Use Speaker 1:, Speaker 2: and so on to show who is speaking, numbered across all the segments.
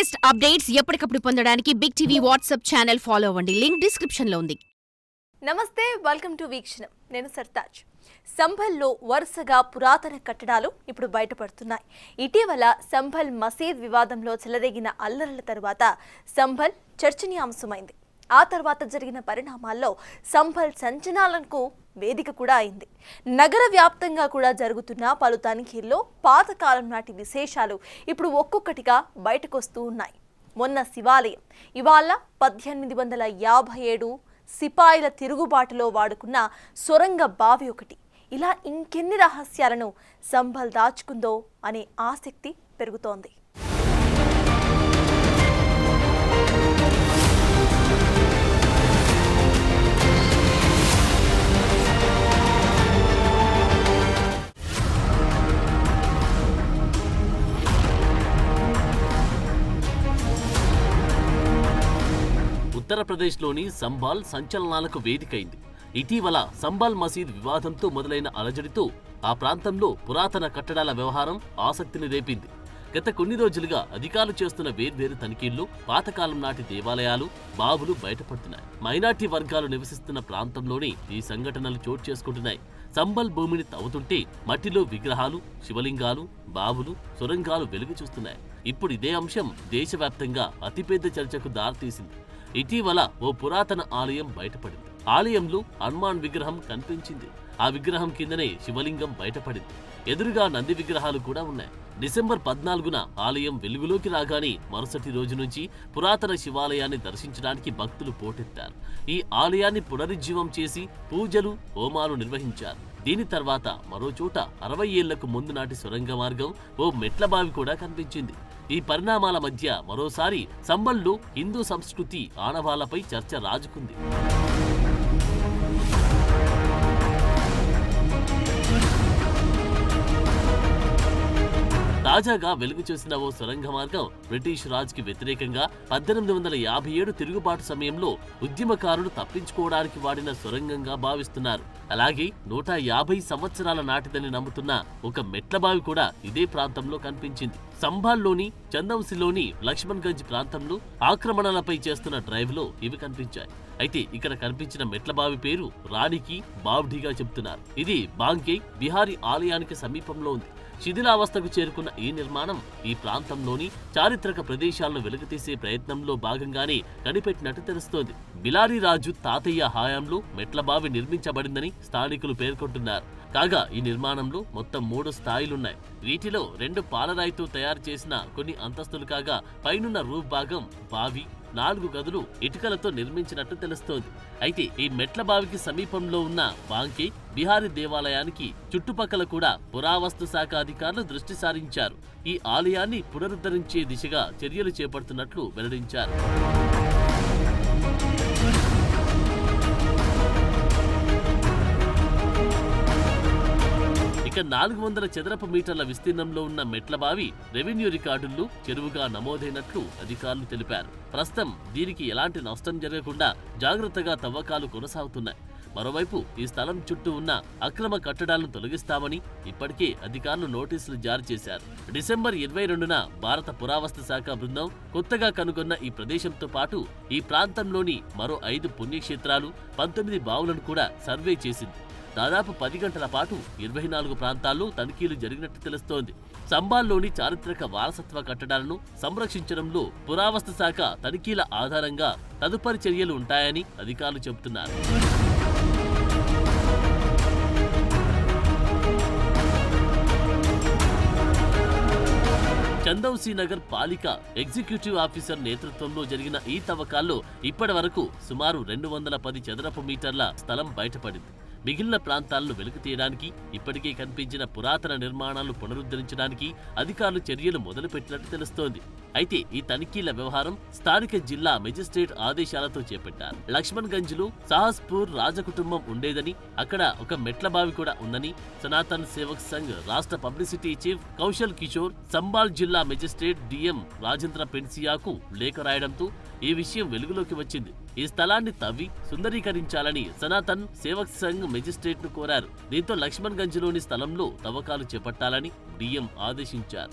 Speaker 1: Latest updates ఎప్పటికప్పుడు పొందడానికి big TV WhatsApp channel follow అవ్వండి. లింక్ డిస్క్రిప్షన్ లో ఉంది.
Speaker 2: నమస్తే, వెల్కమ్ టు వీక్షణం. నేను సర్తాజ్. సంభల్లో వరుసగా పురాతన కట్టడాలు ఇప్పుడు బయటపడుతున్నాయి. ఇటీవల సంభల్ మసీద్ వివాదంలో చెలరేగిన అల్లర్ల తరువాత సంభల్ చర్చనీయాంశమైంది. ఆ తర్వాత జరిగిన పరిణామాల్లో సంభల్ సంచలనాలకు వేదిక కూడా అయింది. నగర వ్యాప్తంగా కూడా జరుగుతున్న పలు తనిఖీల్లో పాతకాలం నాటి విశేషాలు ఇప్పుడు ఒక్కొక్కటిగా బయటకొస్తూ ఉన్నాయి. మొన్న శివాలయం, ఇవాళ 1857 సిపాయిల తిరుగుబాటులో వాడుకున్న సొరంగ బావి ఒకటి. ఇలా ఇంకెన్ని రహస్యాలను సంభల్ దాచుకుందో అనే ఆసక్తి పెరుగుతోంది.
Speaker 3: ఉత్తరప్రదేశ్లోని సంబాల్ సంచలనాలకు వేదికైంది. ఇటీవల సంబాల్ మసీద్ వివాదంతో మొదలైన అలజడితో ఆ ప్రాంతంలో పురాతన కట్టడాల వ్యవహారం ఆసక్తిని రేపింది. గత కొన్ని రోజులుగా అధికారులు చేస్తున్న వేర్వేరు తనిఖీల్లో పాతకాలం నాటి దేవాలయాలు, బావులు బయటపడుతున్నాయి. మైనార్టీ వర్గాలు నివసిస్తున్న ప్రాంతంలోనే ఈ సంఘటనలు చోటు చేసుకుంటున్నాయి. సంబల్ భూమిని తవ్వుతుంటే మట్టిలో విగ్రహాలు, శివలింగాలు, బావులు, సొరంగాలు వెలుగు చూస్తున్నాయి. ఇప్పుడు ఇదే అంశం దేశవ్యాప్తంగా అతిపెద్ద చర్చకు దారితీసింది. ఇటీవల ఓ పురాతన ఆలయం బయటపడింది. ఆలయంలో హనుమాన్ విగ్రహం కనిపించింది. ఆ విగ్రహం కిందనే శివలింగం బయటపడింది. ఎదురుగా నంది విగ్రహాలు కూడా ఉన్నాయి. డిసెంబర్ 14న ఆలయం వెలుగులోకి రాగానే మరుసటి రోజు నుంచి పురాతన శివాలయాన్ని దర్శించడానికి భక్తులు పోటెత్తారు. ఈ ఆలయాన్ని పునరుజ్జీవం చేసి పూజలు, హోమాలు నిర్వహించారు. దీని తర్వాత మరో చోట 60 ఏళ్లకు ముందు నాటి సొరంగ మార్గం, ఓ మెట్ల బావి కూడా కనిపించింది. ఈ పరిణామాల మధ్య మరోసారి సంబల్లో హిందూ సంస్కృతి ఆనవాళ్లపై చర్చ రాజుకుంది. తాజాగా వెలుగు చూసిన ఓ సొరంగ మార్గం బ్రిటిష్ రాజ్కి వ్యతిరేకంగా 1857 తిరుగుబాటు సమయంలో ఉద్యమకారులు తప్పించుకోవడానికి వాడిన సొరంగంగా భావిస్తున్నారు. అలాగే 150 సంవత్సరాల నాటిదని నమ్ముతున్న ఒక మెట్ల బావి కూడా ఇదే ప్రాంతంలో కనిపించింది. సంభాల్లోని చందౌసిలోని లక్ష్మణ్గంజ్ ప్రాంతంలో ఆక్రమణలపై చేస్తున్న డ్రైవ్లో ఇవి కనిపించాయి. అయితే ఇక్కడ కనిపించిన మెట్ల బావి పేరు రాణికి బావ్ఢీగా చెబుతున్నారు. ఇది బాంకే బిహారీ ఆలయానికి సమీపంలో ఉంది. శిథిలావస్థకు చేరుకున్న ఈ నిర్మాణం ఈ ప్రాంతంలోని చారిత్రక ప్రదేశాలను వెలుగుతీసే ప్రయత్నంలో భాగంగానే కనిపెట్టినట్టు తెలుస్తోంది. బిలారీ రాజు తాతయ్య హయాంలో మెట్లబావి నిర్మించబడిందని స్థానికులు పేర్కొంటున్నారు. కాగా ఈ నిర్మాణంలో మొత్తం 3 స్థాయిలున్నాయి. వీటిలో 2 పాలరాయితో తయారు చేసిన కొన్ని అంతస్తులు కాగా పైనున్న రూఫ్ భాగం బావి, 4 గదులు ఇటుకలతో నిర్మించినట్టు తెలుస్తోంది. అయితే ఈ మెట్ల బావికి సమీపంలో ఉన్న బాంకే బిహారీ దేవాలయానికి చుట్టుపక్కల కూడా పురావస్తు శాఖ అధికారులు దృష్టి సారించారు. ఈ ఆలయాన్ని పునరుద్ధరించే దిశగా చర్యలు చేపడుతున్నట్లు వెల్లడించారు. ఇక 400 చదరపు మీటర్ల విస్తీర్ణంలో ఉన్న మెట్ల బావి రెవెన్యూ రికార్డుల్లో చెరువుగా నమోదైనట్లు అధికారులు తెలిపారు. ప్రస్తుతం దీనికి ఎలాంటి నష్టం జరగకుండా జాగ్రత్తగా తవ్వకాలు కొనసాగుతున్నాయి. మరోవైపు ఈ స్థలం చుట్టూ ఉన్న అక్రమ కట్టడాలను తొలగిస్తామని ఇప్పటికే అధికారులు నోటీసులు జారీ చేశారు. డిసెంబర్ 22న భారత పురావస్తు శాఖ బృందం కొత్తగా కనుగొన్న ఈ ప్రదేశంతో పాటు ఈ ప్రాంతంలోని మరో 5 పుణ్యక్షేత్రాలు, 19 బావులను కూడా సర్వే చేసింది. దాదాపు 10 గంటల పాటు 24 ప్రాంతాల్లో తనిఖీలు జరిగినట్టు తెలుస్తోంది. సంబాల్లోని చారిత్రక వారసత్వ కట్టడాలను సంరక్షించడంలో పురావస్తు శాఖ తనిఖీల ఆధారంగా తదుపరి చర్యలు ఉంటాయని అధికారులు చెబుతున్నారు. చందౌసి నగర్ పాలిక ఎగ్జిక్యూటివ్ ఆఫీసర్ నేతృత్వంలో జరిగిన ఈ తవ్వకాల్లో ఇప్పటి వరకు సుమారు 210 చదరపు మీటర్ల స్థలం బయటపడింది. మిగిలిన ప్రాంతాలను వెలుగు తీయడానికి, ఇప్పటికే కనిపించిన పురాతన నిర్మాణాలను పునరుద్ధరించడానికి అధికారులు చర్యలు మొదలుపెట్టినట్టు తెలుస్తోంది. అయితే ఈ తనిఖీల వ్యవహారం స్థానిక జిల్లా మెజిస్ట్రేట్ ఆదేశాలతో చేపట్టారు. లక్ష్మణ్గంజ్ లో సాహస్పూర్ రాజకుటుంబం ఉండేదని, అక్కడ ఒక మెట్ల బావి కూడా ఉందని సనాతన్ సేవక్ సంఘ్ రాష్ట్ర పబ్లిసిటీ చీఫ్ కౌశల్ కిషోర్ సంబాల్ జిల్లా మెజిస్ట్రేట్ డిఎం రాజేంద్ర పెన్సియాకు లేఖ రాయడంతో ఈ విషయం వెలుగులోకి వచ్చింది. ఈ స్థలాన్ని తవ్వి సుందరీకరించాలని సనాతన్ సేవక్ సంఘ్ మెజిస్ట్రేట్ ను కోరారు. దీంతో లక్ష్మణ్గంజ్ లోని స్థలంలో తవ్వకాలు చేపట్టాలని డిఎం ఆదేశించారు.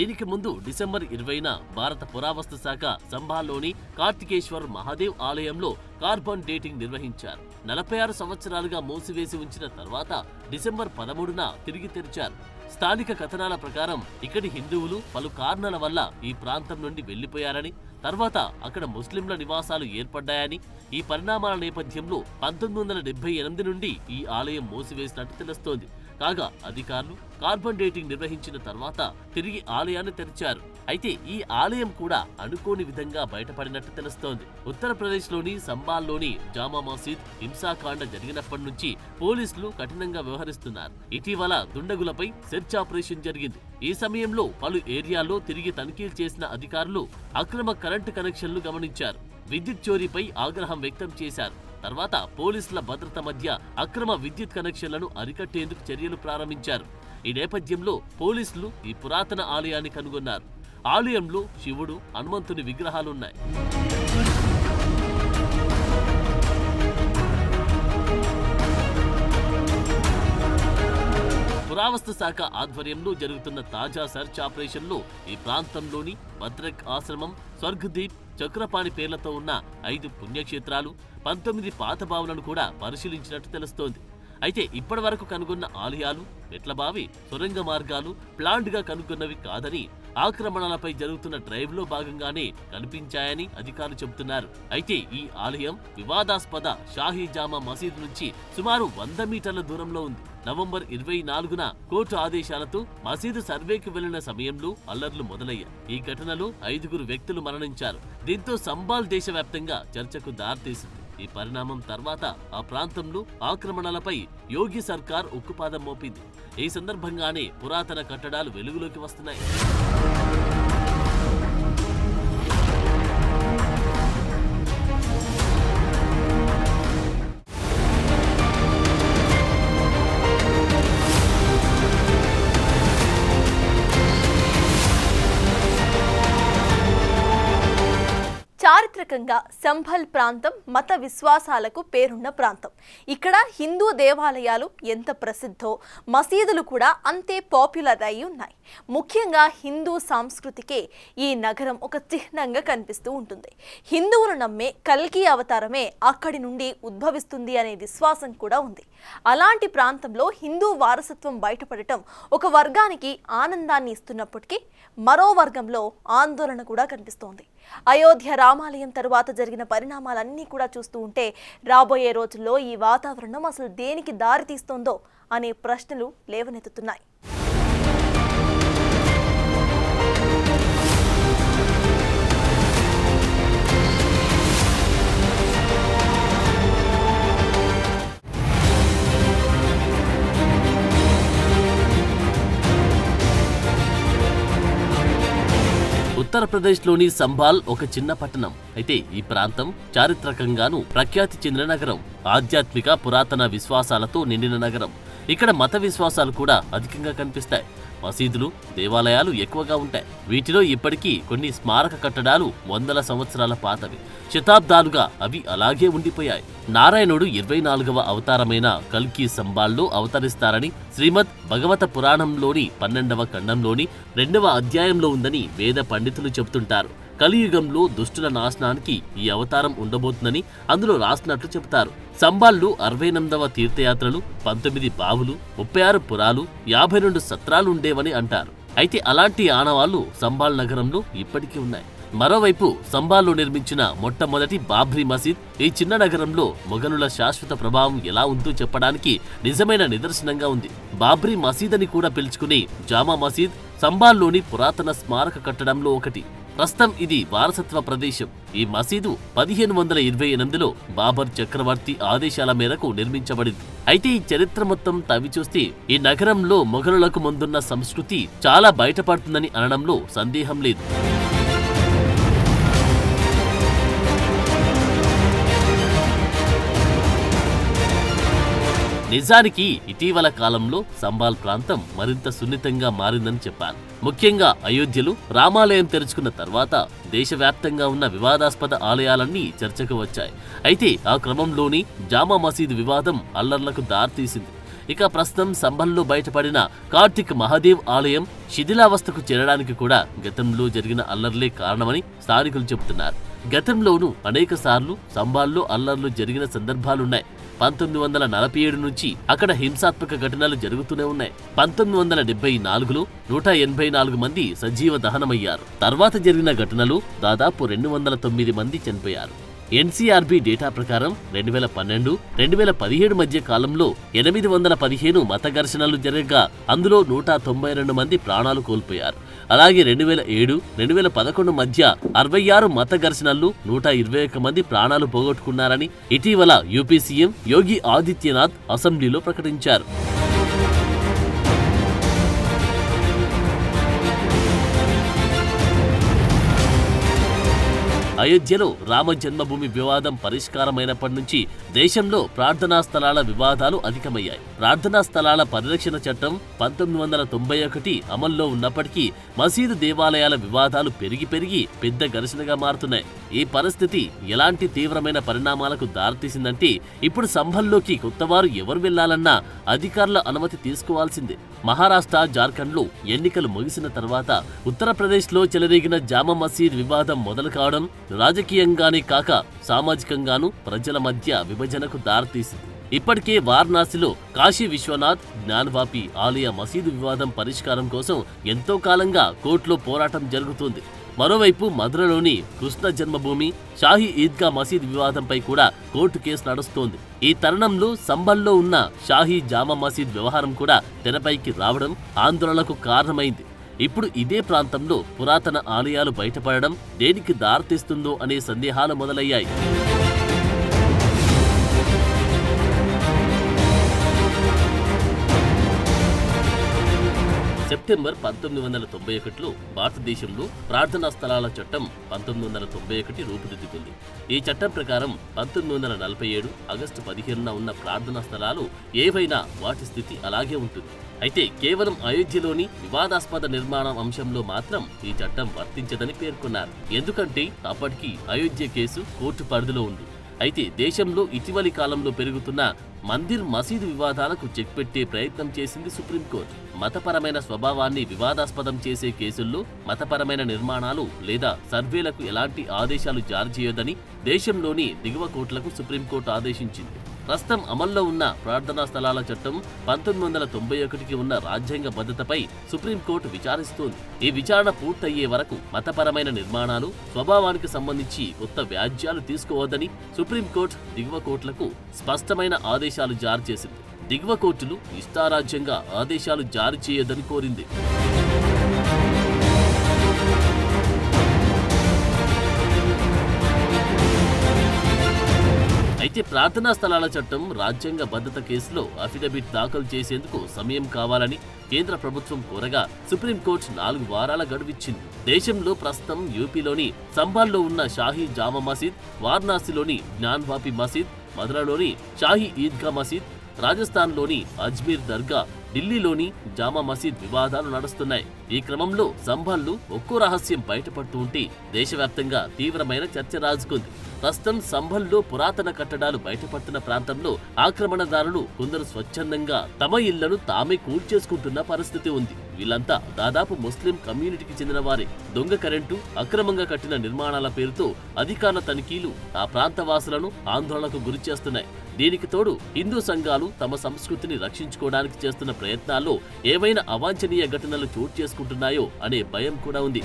Speaker 3: దీనికి ముందు డిసెంబర్ 20న భారత పురావస్తు శాఖ సంభాల్లోని కార్తికేశ్వర్ మహాదేవ్ ఆలయంలో కార్బన్ డేటింగ్ నిర్వహించారు. 46 సంవత్సరాలుగా మూసివేసి ఉంచిన తర్వాత డిసెంబర్ 13న తిరిగి తెరిచారు. స్థానిక కథనాల ప్రకారం ఇక్కడి హిందువులు పలు కారణాల వల్ల ఈ ప్రాంతం నుండి వెళ్లిపోయారని, తర్వాత అక్కడ ముస్లింల నివాసాలు ఏర్పడ్డాయని, ఈ పరిణామాల నేపథ్యంలో 1978 నుండి ఈ ఆలయం మూసివేసినట్టు తెలుస్తోంది. కాగా అధికారులు కార్బన్ డేటింగ్ నిర్వహించిన తర్వాత తిరిగి ఆలయాన్ని తెరిచారు. అయితే ఈ ఆలయం కూడా అనుకోని విధంగా బయటపడినట్టు తెలుస్తోంది. ఉత్తరప్రదేశ్లోని సంబాల్లోని జామా మసీద్ హింసాకాండ జరిగినప్పటి నుంచి పోలీసులు కఠినంగా వ్యవహరిస్తున్నారు. ఇటీవల దుండగులపై సెర్చ్ ఆపరేషన్ జరిగింది. ఈ సమయంలో పలు ఏరియాల్లో తిరిగి తనిఖీలు చేసిన అధికారులు అక్రమ కరెంటు కనెక్షన్లు గమనించారు. విద్యుత్ చోరీపై ఆగ్రహం వ్యక్తం చేశారు. తర్వాత పోలీసుల భద్రత మధ్య అక్రమ విద్యుత్ కనెక్షన్లను అరికట్టేందుకు చర్యలు ప్రారంభించారు. ఈ నేపథ్యంలో పోలీసులు ఈ పురాతన ఆలయాన్ని కనుగొన్నారు. ఆలయంలో శివుడు, హనుమంతుని విగ్రహాలున్నాయి. పురావస్తు శాఖ ఆధ్వర్యంలో జరుగుతున్న తాజా సెర్చ్ ఆపరేషన్లో ఈ ప్రాంతంలోని భద్రక్ ఆశ్రమం, స్వర్గదీప్, చక్రపాణి పేర్లతో ఉన్న 5 పుణ్యక్షేత్రాలు, 19 పాత బావులను కూడా పరిశీలించినట్టు తెలుస్తోంది. అయితే ఇప్పటి వరకు కనుగొన్న ఆలయాలు, మెట్లబావి, సొరంగ మార్గాలు ప్లాంట్ గా కనుగొన్నవి కాదని, ఆక్రమణలపై జరుగుతున్న డ్రైవ్ లో భాగంగానే కనిపించాయని అధికారులు చెబుతున్నారు. అయితే ఈ ఆలయం వివాదాస్పద షాహీ జామా మసీద్ నుంచి సుమారు 100 మీటర్ల దూరంలో ఉంది. నవంబర్ 24న కోర్టు ఆదేశాలతో మసీదు సర్వేకి వెళ్లిన సమయంలో అల్లర్లు మొదలయ్యాయి. ఈ ఘటనలో 5 వ్యక్తులు మరణించారు. దీంతో సంబాల్ దేశవ్యాప్తంగా చర్చకు దారితీసింది. ఈ పరిణామం తర్వాత ఆ ప్రాంతంలో ఆక్రమణలపై యోగి సర్కార్ ఉక్కుపాదం మోపింది. ఈ సందర్భంగానే పురాతన కట్టడాలు వెలుగులోకి వస్తున్నాయి.
Speaker 2: చారిత్రకంగా సంభల్ ప్రాంతం మత విశ్వాసాలకు పేరున్న ప్రాంతం. ఇక్కడ హిందూ దేవాలయాలు ఎంత ప్రసిద్ధో మసీదులు కూడా అంతే పాపులర్ అయి ఉన్నాయి. ముఖ్యంగా హిందూ సంస్కృతికే ఈ నగరం ఒక చిహ్నంగా కనిపిస్తూ ఉంటుంది. హిందువులు నమ్మే కల్కి అవతారమే అక్కడి నుండి ఉద్భవిస్తుంది అనే విశ్వాసం కూడా ఉంది. అలాంటి ప్రాంతంలో హిందూ వారసత్వం బయటపడటం ఒక వర్గానికి ఆనందాన్ని ఇస్తున్నప్పటికీ మరో వర్గంలో ఆందోళన కూడా కనిపిస్తోంది. అయోధ్య రామాలయం తరువాత జరిగిన పరిణామాలన్నీ కూడా చూస్తూ ఉంటే రాబోయే రోజుల్లో ఈ వాతావరణం అసలు దేనికి దారి తీస్తోందో అనే ప్రశ్నలు లేవనెత్తుతున్నాయి.
Speaker 3: ఉత్తరప్రదేశ్లోని సంబాల్ ఒక చిన్న పట్టణం. అయితే ఈ ప్రాంతం చారిత్రకంగానూ ప్రఖ్యాతి చెందిన నగరం. ఆధ్యాత్మిక పురాతన విశ్వాసాలతో నిండిన నగరం. ఇక్కడ మత విశ్వాసాలు కూడా అధికంగా కనిపిస్తాయి. మసీదులు, దేవాలయాలు ఎక్కువగా ఉంటాయి. వీటిలో ఇప్పటికీ కొన్ని స్మారక కట్టడాలు 100 సంవత్సరాల పాతవి. శతాబ్దాలుగా అవి అలాగే ఉండిపోయాయి. నారాయణుడు 24వ అవతారమైన కల్కి సంబాల్లో అవతరిస్తారని శ్రీమద్ భగవత పురాణంలోని 12వ ఖండంలోని 2వ అధ్యాయంలో ఉందని వేద పండితులు చెబుతుంటారు. కలియుగంలో దుష్టుల నాశనానికి ఈ అవతారం ఉండబోతుందని అందులో రాసినట్లు చెబుతారు. సంబాల్లో 68వ తీర్థయాత్రలు, 19 బావులు, 36 పురాలు, 52 సత్రాలు ఉండేవని అంటారు. అయితే అలాంటి ఆనవాళ్లు సంబాల్ నగరంలో ఇప్పటికీ ఉన్నాయి. మరోవైపు సంబాల్లో నిర్మించిన మొట్టమొదటి బాబ్రీ మసీద్ ఈ చిన్న నగరంలో మొఘలుల శాశ్వత ప్రభావం ఎలా ఉందో చెప్పడానికి నిజమైన నిదర్శనంగా ఉంది. బాబ్రీ మసీద్ అని కూడా పిలుచుకునే జామా మసీద్ సంబాల్లోని పురాతన స్మారక కట్టడంలో ఒకటి. ప్రస్తుతం ఇది వారసత్వ ప్రదేశం. ఈ మసీదు 1528లో బాబర్ చక్రవర్తి ఆదేశాల మేరకు నిర్మించబడింది. అయితే ఈ చరిత్ర మొత్తం తవ్వి చూస్తే ఈ నగరంలో మొఘలులకు ముందున్న సంస్కృతి చాలా బయటపడుతుందని అనడంలో సందేహం లేదు. నిజానికి ఇటీవల కాలంలో సంబాల్ ప్రాంతం మరింత సున్నితంగా మారిందని చెప్పాలి. ముఖ్యంగా అయోధ్యలో రామాలయం తెరుచుకున్న తర్వాత దేశవ్యాప్తంగా ఉన్న వివాదాస్పద ఆలయాలన్నీ చర్చకు వచ్చాయి. అయితే ఆ క్రమంలోని జామా మసీదు వివాదం అల్లర్లకు దారితీసింది. ఇక ప్రస్తుతం సంభల్లో బయటపడిన కార్తిక్ మహాదేవ్ ఆలయం శిథిలావస్థకు చేరడానికి కూడా గతంలో జరిగిన అల్లర్లే కారణమని స్థానికులు చెబుతున్నారు. గతంలోనూ అనేక సార్లు సంభాల్లో అల్లర్లు జరిగిన సందర్భాలున్నాయి. 1947 నుంచి అక్కడ హింసాత్మక ఘటనలు జరుగుతూనే ఉన్నాయి. 1974లో 184 మంది సజీవ దహనమయ్యారు. తర్వాత జరిగిన ఘటనలు దాదాపు 209 మంది చనిపోయారు. ఎన్సీఆర్బీ డేటా ప్రకారం 2012, 2017 మధ్య కాలంలో 815 మత ఘర్షణలు జరగగా అందులో 192 మంది ప్రాణాలు కోల్పోయారు. అలాగే 2007, 2011 మధ్య 66 మత ఘర్షణల్లో 121 మంది ప్రాణాలు పోగొట్టుకున్నారని ఇటీవల యూపీ సీఎం యోగి ఆదిత్యనాథ్ అసెంబ్లీలో ప్రకటించారు. అయోధ్యలో రామ జన్మభూమి వివాదం పరిష్కారమైనప్పటి నుంచి దేశంలో ప్రార్థనా స్థలాల వివాదాలు అధికమయ్యాయి. ప్రార్థనా స్థలాల పరిరక్షణ చట్టం 1991 అమల్లో ఉన్నప్పటికీ మసీదు దేవాలయాల వివాదాలు పెరిగి పెద్ద ఘర్షణగా మారుతున్నాయి. ఈ పరిస్థితి ఎలాంటి తీవ్రమైన పరిణామాలకు దారితీసిందంటే ఇప్పుడు సంభల్లోకి కొత్తవారు ఎవరు వెళ్లాలన్నా అధికారుల అనుమతి తీసుకోవాల్సిందే. మహారాష్ట్ర, జార్ఖండ్లో ఎన్నికలు ముగిసిన తర్వాత ఉత్తరప్రదేశ్లో చెలరేగిన జామా మసీద్ వివాదం మొదలు కావడం రాజకీయంగానే కాక సామాజికంగానూ ప్రజల మధ్య విభజనకు దారితీసింది. ఇప్పటికే వారణాసిలో కాశీ విశ్వనాథ్ జ్ఞానవాపి ఆలయ మసీదు వివాదం పరిష్కారం కోసం ఎంతో కాలంగా కోర్టులో పోరాటం జరుగుతుంది. మరోవైపు మధురలోని కృష్ణ జన్మభూమి షాహీ ఈద్గా మసీద్ వివాదంపై కూడా కోర్టు కేసు నడుస్తోంది. ఈ తరుణంలో సంభల్లో ఉన్న షాహీ జామా మసీద్ వ్యవహారం కూడా తెరపైకి రావడం ఆందోళనకు కారణమైంది. ఇప్పుడు ఇదే ప్రాంతంలో పురాతన ఆలయాలు బయటపడడం దేనికి దారితీస్తుందో అనే సందేహాలు మొదలయ్యాయి. సెప్టెంబర్ 1991లో భారతదేశంలో ప్రార్థనా స్థలాల చట్టం 1991 రూపుదిద్దుకుంది. ఈ చట్టం ప్రకారం 1947 ఆగస్టు 15న ఉన్న ప్రార్థనా స్థలాలు ఏవైనా వాటి స్థితి అలాగే ఉంటుంది. అయితే కేవలం అయోధ్యలోని వివాదాస్పద నిర్మాణం అంశంలో మాత్రం ఈ చట్టం వర్తించదని పేర్కొన్నారు. ఎందుకంటే అప్పటికి అయోధ్య కేసు కోర్టు పరిధిలో ఉంది. అయితే దేశంలో ఇటీవలి కాలంలో పెరుగుతున్న మందిర్ మసీదు వివాదాలకు చెక్ పెట్టే ప్రయత్నం చేసింది సుప్రీంకోర్టు. మతపరమైన స్వభావాన్ని వివాదాస్పదం చేసే కేసుల్లో మతపరమైన నిర్మాణాలు లేదా సర్వేలకు ఎలాంటి ఆదేశాలు జారీ చేయొద్దని దేశంలోని దిగువ కోర్టులకు సుప్రీంకోర్టు ఆదేశించింది. ప్రస్తుతం అమల్లో ఉన్న ప్రార్థనా స్థలాల చట్టం 1991కి ఉన్న రాజ్యాంగ భద్రతపై సుప్రీంకోర్టు విచారిస్తోంది. ఈ విచారణ పూర్తయ్యే వరకు మతపరమైన నిర్మాణాలు స్వభావానికి సంబంధించి కొత్త వ్యాజ్యాలు తీసుకోవద్దని సుప్రీంకోర్టు దిగువ కోర్టులకు స్పష్టమైన ఆదేశాలు జారీ చేసింది. దిగువ కోర్టులు ఇష్టారాజ్యంగా ఆదేశాలు జారీ చేయొద్దని కోరింది. అయితే ప్రార్థనా స్థలాల చట్టం రాజ్యాంగ భద్రత కేసులో అఫిడవిట్ దాఖలు చేసేందుకు సమయం కావాలని కేంద్ర ప్రభుత్వం కోరగా సుప్రీంకోర్టు 4 వారాల గడువిచ్చింది. దేశంలో ప్రస్తుతం యూపీలోని సంభాల్లో ఉన్న షాహీ జామా మసీద్, వారణాసిలోని జ్ఞాన్వాపి మసీద్, మధురలోని షాహీ ఈద్గా మసీద్, రాజస్థాన్లోని అజ్మీర్ దర్గా, ఢిల్లీలోని జామా మసీద్ వివాదాలు నడుస్తున్నాయి. ఈ క్రమంలో సంభాల్లో ఒక్కో రహస్యం బయటపడుతూ ఉంటే దేశవ్యాప్తంగా తీవ్రమైన చర్చ రాజుకుంది. ప్రస్తుతం సంభల్లో పురాతన కట్టడాలు బయటపడుతున్న ప్రాంతంలో ఆక్రమణదారులు కొందరు స్వచ్ఛందంగా తమ ఇళ్లను తామే కూల్చేసుకుంటున్న పరిస్థితి ఉంది. వీళ్ళంతా దాదాపు ముస్లిం కమ్యూనిటీకి చెందిన వారే. దొంగ కరెంటు, అక్రమంగా కట్టిన నిర్మాణాల పేరుతో అధికారుల తనిఖీలు ఆ ప్రాంత వాసులను ఆందోళనకు గురిచేస్తున్నాయి. దీనికి తోడు హిందూ సంఘాలు తమ సంస్కృతిని రక్షించుకోవడానికి చేస్తున్న ప్రయత్నాల్లో ఏవైనా అవాంఛనీయ ఘటనలు చోటు చేసుకుంటున్నాయో అనే భయం కూడా ఉంది.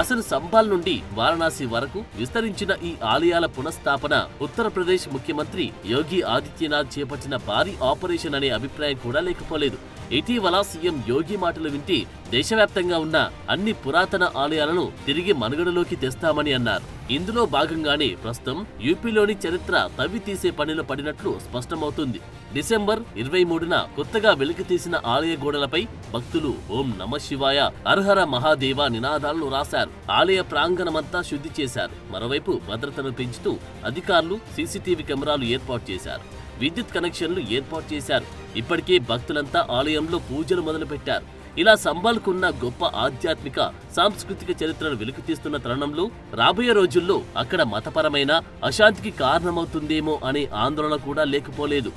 Speaker 3: అసలు సంభాల్ నుండి వారణాసి వరకు విస్తరించిన ఈ ఆలయాల పునఃస్థాపన ఉత్తరప్రదేశ్ ముఖ్యమంత్రి యోగి ఆదిత్యనాథ్ చేపట్టిన భారీ ఆపరేషన్ అనే అభిప్రాయం కూడా లేకపోలేదు. ఇటీవల సీఎం యోగి మాటలు వింటే దేశవ్యాప్తంగా ఉన్న అన్ని పురాతన ఆలయాలను తిరిగి మనుగడలోకి తెస్తామని అన్నారు. ఇందులో భాగంగానే ప్రస్తుతం యూపీలోని చరిత్ర తవ్వి తీసే పనిలో పడినట్లు స్పష్టమవుతుంది. డిసెంబర్ 23న కొత్తగా వెలికితీసిన ఆలయ గోడలపై భక్తులు ఓం నమః శివాయ, హరహర మహాదేవ నినాదాలను రాశారు. ఆలయ ప్రాంగణమంతా శుద్ధి చేశారు. మరోవైపు భద్రతను పెంచుతూ అధికారులు సీసీటీవీ కెమెరాలు ఏర్పాటు చేశారు. విద్యుత్ కనెక్షన్లు ఏర్పాటు చేశారు. ఇప్పటికే భక్తులంతా ఆలయంలో పూజలు మొదలుపెట్టారు. ఇలా సంబల్కున్న గొప్ప ఆధ్యాత్మిక సాంస్కృతిక చరిత్రను వెలికితీస్తున్న తరుణంలో రాబోయే రోజుల్లో అక్కడ మతపరమైన అశాంతికి కారణమవుతుందేమో అనే ఆందోళన కూడా లేకపోలేదు.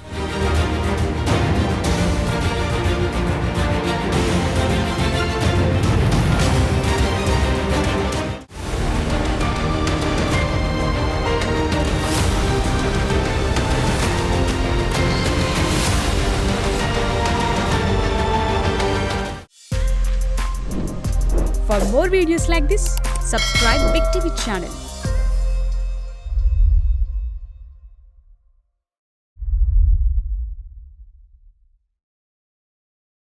Speaker 4: For more videos like this, subscribe Big TV channel.